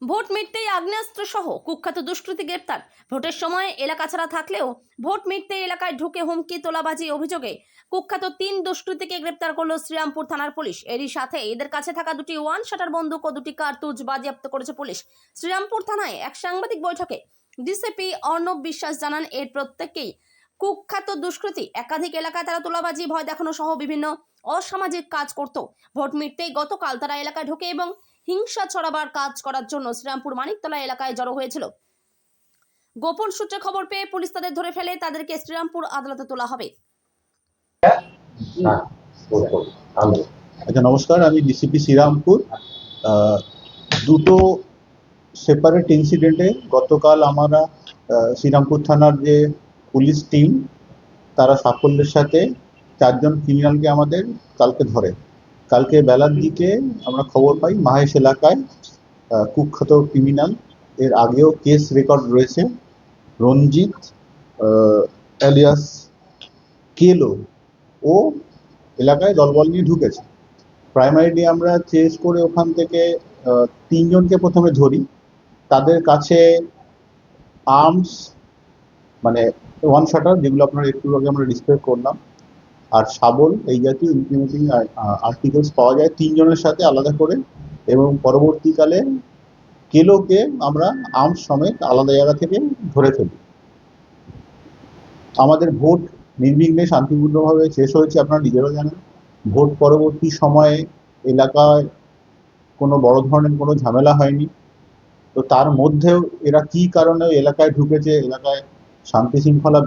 Vote মিটতেই আগ্নেয়াস্ত্র সহ কুখ্যাত দুষ্কৃতী গ্রেপ্তার। ভোটের সময় এলাকা ছাড়া থাকলেও ভোট মিটতেই এলাকায় ঢুকে হুমকি তোলাবাজি অভিযোগে কুখ্যাত 3 দুষ্কৃতীকে গ্রেপ্তার করল শ্রীরামপুর থানার পুলিশ। এরই সাথে এদের কাছে থাকা দুটি ওয়ান শাটার বন্দুক ও দুটি কার্তুজ বাজেয়াপ্ত করেছে পুলিশ। শ্রীরামপুর থানায় এক সাংবাদিক বৈঠকে ডিসিপি অর্ণব বিশ্বাস জানান, এর প্রত্যেককেই কুখ্যাত দুষ্কৃতী। একাধিক এলাকায় তারা তোলাবাজি, ভয় দেখানো সহ বিভিন্ন অসামাজিক কাজ করত। ভোট মিটতেই গতকাল তারা এলাকায় ঢুকে এবং হিংসা ছড়াবার কাজ করার জন্য শ্রীরামপুর মানিকতলা এলাকায় জড়ো হয়েছিল। গোপন সূত্রে খবর পেয়ে পুলিশ তাদের ধরে ফেলে তাদেরকে শ্রীরামপুর আদালতে তোলা হবে। আচ্ছা, নমস্কার, আমি ডিসিপি শ্রীরামপুর। দুটো সেপারেট ইনসিডেন্টে গতকাল আমরা শ্রীরামপুর থানার যে পুলিশ টিম তারা সাফল্যের সাথে 4 জন ক্রিমিনালকে আমাদের কালকে ধরে। কালকে বেলার দিকে আমরা খবর পাই মাহেশ এলাকায় কুখ্যাত ক্রিমিনাল, এর আগেও কেস রেকর্ড রয়েছে, রঞ্জিত এলিয়াস কেলো, ও এলাকায় দলবল নিয়ে ঢুকেছে। প্রাইমারিলি আমরা চেস করে ওখান থেকে 3 জনকে প্রথমে ধরি। তাদের কাছে আর্মস, মানে ওয়ান শাটার, যেগুলো আপনারা একটু আগে আমরা ডিসপ্লে করলাম, আর শাবল, এই জাতীয় ইমপ্লিমেন্টিং আর্টিকেলস পাওয়া যায় 3 জনের সাথে আলাদা করে। এবং পরবর্তীকালে কেলোকে আমরা আর্মস সমেত আলাদা জায়গা থেকে ধরে ফেলি। আমাদের ভোট নির্বিঘ্নে শান্তিপূর্ণভাবে শেষ হয়েছে, আপনারা নিজেরাও জানেন। ভোট পরবর্তী সময়ে এলাকায় কোনো বড় ধরনের কোনো ঝামেলা হয়নি। তো তার মধ্যেও এরা কি কারণে এলাকায় ঢুকেছে, এলাকায় শান্তি শৃঙ্খলা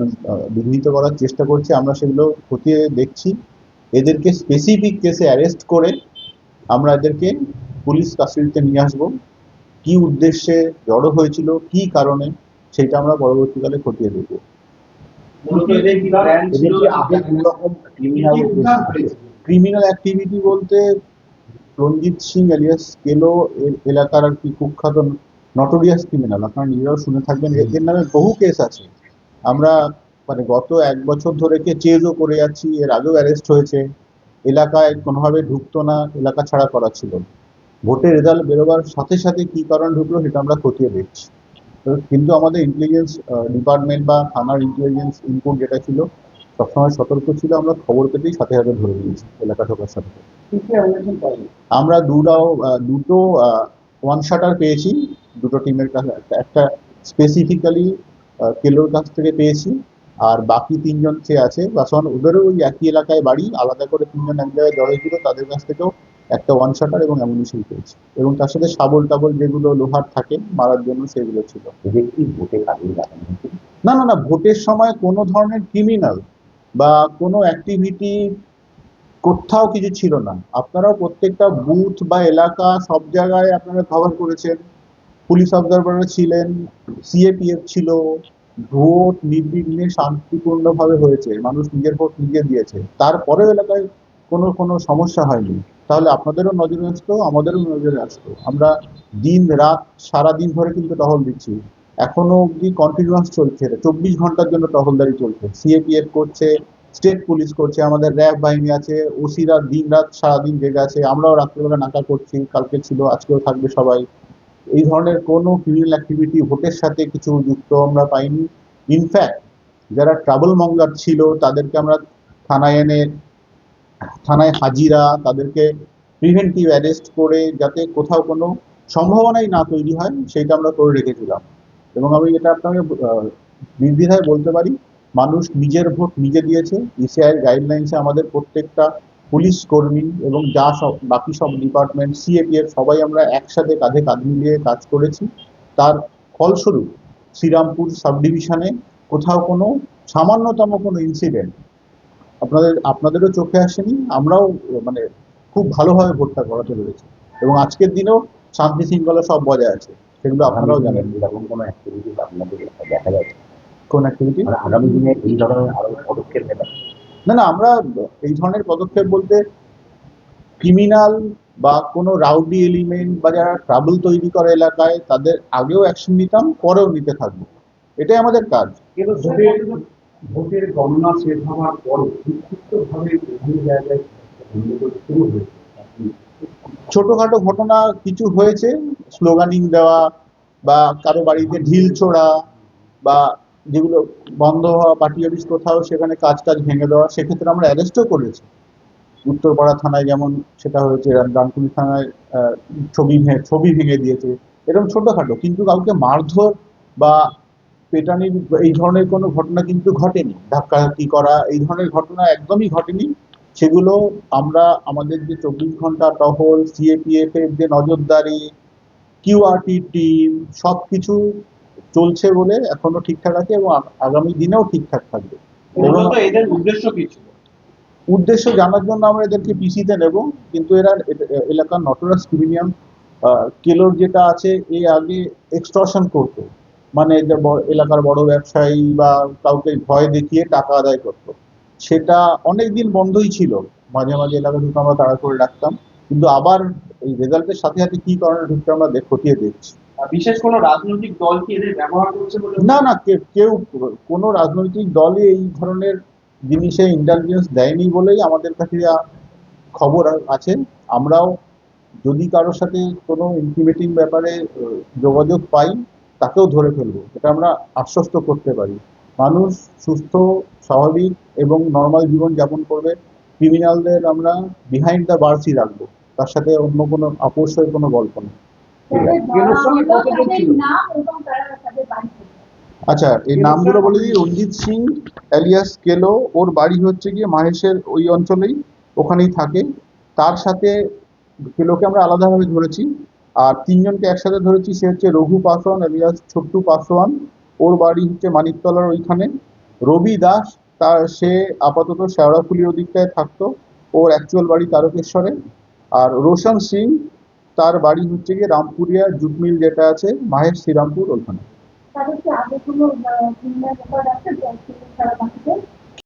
বিঘ্নিত করার চেষ্টা করছে, আমরা সেগুলো খতিয়ে দেখছি। এদেরকে স্পেসিফিক কেসে অ্যারেস্ট করে আমরা এদেরকে পুলিশ কাস্টাডিতে নিয়ে আসবো। কি উদ্দেশ্যে জড়ো হয়েছিল, কি কারণে, সেটা আমরা পরবর্তীকালে খতিয়ে দেখব। ক্রিমিনাল অ্যাক্টিভিটি বলতে রঞ্জিত সিং এলিয়াস কেলো এলাকার আর কি কুখ্যাত নটোরিয়াস ক্রিমিনাল, আপনারা নিজেরাও শুনে থাকবেন। এর নামে বহু কেস আছে। আমরা মানে গত 1 বছর ধরে চেজও করে যাচ্ছি, এর আগেও অ্যারেস্ট হয়েছে। এলাকায় কোনোভাবে ঢুকতো না, এলাকা ছাড়া করা ছিল। ভোটের রেজাল্ট বেরোবার সাথে সাথে কি কারণ ঢুকলো সেটা আমরা খতিয়ে দেখছি। কিন্তু আমাদের ইন্টেলিজেন্স ডিপার্টমেন্ট বা থানার ইন্টেলিজেন্স ইনপুট যেটা ছিল, সবসময় সতর্ক ছিল। আমরা খবর পেতেই সাথে সাথে ধরে নিয়েছি এলাকা ঢোকার সাথে। আমরা দুটো ওয়ান শাটার পেয়েছি দুটো টিমের কাছে। একটা স্পেসিফিক্যালি কেলোর কাছ থেকে পেয়েছি, আর বাকি 3 জন যে আছে বাসন, ওদেরও ওই একই এলাকায় বাড়ি, আলাদা করে 3 জন এক জায়গায় জড়ো হয়েছিল। তাদের কাছ থেকেও একটা ওয়ান শাটার এবং অ্যামুনিশন পেয়েছি, এবং তার সাথে শাবল টাবল যেগুলো লোহার থাকে মারার জন্য সেগুলো ছিল। না না না, ভোটের সময় কোনো ধরনের ক্রিমিনাল বা কোনো অ্যাক্টিভিটি কোথাও কিছু ছিল না। আপনারাও প্রত্যেকটা বুথ বা এলাকা সব জায়গায় আপনারা কভার করেছেন, পুলিশ অবজারভাররা ছিলেন, সিএপিএফ ছিল। ভোট নির্বিঘ্নে শান্তিপূর্ণভাবে হয়েছে, মানুষ নিজের ভোট নিজে দিয়েছে, তারপরেও এলাকায় কোনো কোনো সমস্যা হয়নি। তাহলে আপনাদেরও নজরে আসতো, আমাদেরও নজরে আসতো। আমরা দিন রাত সারাদিন ধরে কিন্তু টহল দিচ্ছি, এখনো অব্দি কন্টিনিউয়াস চলছে, 24 ঘন্টার জন্য টহলদারি চলছে। সিএপিএফ করছে, স্টেট পুলিশ করছে, আমাদের র্যাব বাহিনী আছে, ওসিরা দিন রাত সারাদিন জেগে আছে। আমরাও রাত্রেবেলা নাকা করছি, কালকে ছিল, আজকেও থাকবে সবাই। এই ধরনের কোনো ক্রিমিনাল অ্যাক্টিভিটি ভোটের সাথে কিছু যুক্ত আমরা পাইনি। ইনফ্যাক্ট যারা ট্রাবল মঙ্গার ছিল তাদেরকে আমরা থানায় এনে থানায় হাজিরা, তাদেরকে প্রিভেন্টিভ অ্যারেস্ট করে যাতে কোথাও কোনো সম্ভাবনাই না তৈরি হয় সেইটা আমরা করে রেখেছিলাম। এবং আমি এটা আপনাকে নির্দ্বিধায় বলতে পারি, মানুষ নিজের ভোট নিজে দিয়েছে। ইসিআইয়ের গাইডলাইন্সে আমাদের প্রত্যেকটা পুলিশ কর্মী এবং যা সব বাকি সব ডিপার্টমেন্ট, সিএপিএফ, সবাই আমরা একসাথে কাঁধে কাঁধ মিলিয়ে কাজ করেছি। তার ফলস্বরূপ শ্রীরামপুর সাব ডিভিশনে কোথাও কোনো সামান্যতম কোনো ইনসিডেন্ট আপনাদেরও চোখে আসেনি। আমরাও মানে খুব ভালোভাবে ভোটটা করাতে পেরেছি, এবং আজকের দিনেও শান্তি শৃঙ্খলা সব বজায় আছে, সেগুলো আপনারাও জানেন। এরকম কোনো অ্যাক্টিভিটি আপনাদের দেখা যাচ্ছে? কোন অ্যাক্টিভিটি? আগামী দিনে এই ধরনের আরো পদক্ষেপ নেবেন? না না, আমরা এই ধরনের পদক্ষেপ বলতে ক্রিমিনাল বা কোনো রাউডি এলিমেন্ট বা যারা ট্রাবল তৈরি করে এলাকায়, তাদের আগেও অ্যাকশন নিতাম, পরেও নিতে থাকবো। এটাই আমাদের কাজ। কিন্তু ভোটের গণনা শেষ হওয়ার পরে বিক্ষিপ্তভাবে বিভিন্ন জায়গায় শুরু হয়েছে। ছোটখাটো ঘটনা কিছু হয়েছে, স্লোগানিং দেওয়া বা কারো বাড়িতে ঢিল ছোড়া বা যেগুলো বন্ধ হওয়া পার্টি অফিস কোথাও সেখানে কাজ ভেঙে দেওয়া, সেক্ষেত্রে আমরা অ্যারেস্টও করেছি। উত্তরপাড়া থানায় যেমন সেটা হয়েছে, ডানকুনি থানায় ছবি ভেঙে দিয়েছে, এরকম ছোটখাটো, কিন্তু কাউকে মারধর বা পেটানির এই ধরনের কোনো ঘটনা কিন্তু ঘটেনি। ধাক্কাধাক্কি করা এই ধরনের ঘটনা একদমই ঘটেনি। সেগুলো আমরা আমাদের যে 24 ঘন্টা টহল, সিএপিএফ এর যে নজরদারি, কিউআরটি টিম, সবকিছু চলছে বলে এখনো ঠিকঠাক আছে এবং আগামী দিনেও ঠিকঠাক থাকবে। এবং মূলত এদের উদ্দেশ্য কি ছিল? উদ্দেশ্য জানার জন্য আমরা এদেরকে পিসিতে নেব, কিন্তু এরা এলাকার নটরাস ক্রিমিনিয়াম কেলোর যেটা আছে, এ আগে এক্সটর্শন করতো, মানে যে এলাকার বড় ব্যবসায়ী বা কাউকে ভয় দেখিয়ে টাকা আদায় করতো। সেটা অনেকদিন বন্ধই ছিল, মাঝে মাঝে এলাকা থেকে আমরা তাড়া করে রাখতাম, কিন্তু আবার এই রেজাল্টের সাথে সাথে কি কারণে ঢুকতে আমরা খতিয়ে দেখছি। বিশেষ কোনো রাজনৈতিক দল কি এদের ব্যবহার করছে বলে? না না, কেউ কোনো রাজনৈতিক দলই এই ধরনের জিনিসে ইন্টেলিজেন্স দেয়নি বলেই আমাদের কাছে যা খবর আছে। আমরাও যদি কারোর সাথে কোনো ইন্টিমেটিং ব্যাপারে যোগাযোগ পাই, তাকেও ধরে ফেলবো, এটা আমরা আশ্বস্ত করতে পারি। মানুষ সুস্থ, স্বাভাবিক এবং নর্মাল জীবন যাপন করবে। ক্রিমিনালদের আমরা বিহাইন্ড দ্য বার্সই রাখবো, তার সাথে অন্য কোনো আপোষের কোনো গল্প নেই। কেলোর সঙ্গে কতজন ছিল? আচ্ছা, এই নামগুলো বলে দিই। রঞ্জিত সিং অ্যালিয়াস কেলো, ওর বাড়ি হচ্ছে গিয়ে মাহেশের ওই অঞ্চলেই, ওখানেই থাকে। তার সাথে কেলোকে আমরা আলাদাভাবে ধরেছি, আর তিনজনকে একসাথে ধরেছি। সে হচ্ছে রঘু পাসওয়ান অ্যালিয়াস ছোট্টু পাসওয়ান, ওর বাড়ি হচ্ছে মানিকতলার ওইখানে। রবি দাস, সে আপাতত শেওড়াফুলির ওদিকটায় থাকতো, ওর অ্যাকচুয়াল বাড়ি তারকেশ্বরে। আর রোশন সিং, তার বাড়ি হচ্ছে গিয়ে রামপুরিয়া জুট মিল যেটা আছে মাহেশ শ্রীরামপুর ওখানে। তাদের কি আগে কোনো ক্রিমিনাল রেকর্ড আছে যে ছাড়া বাকিদের?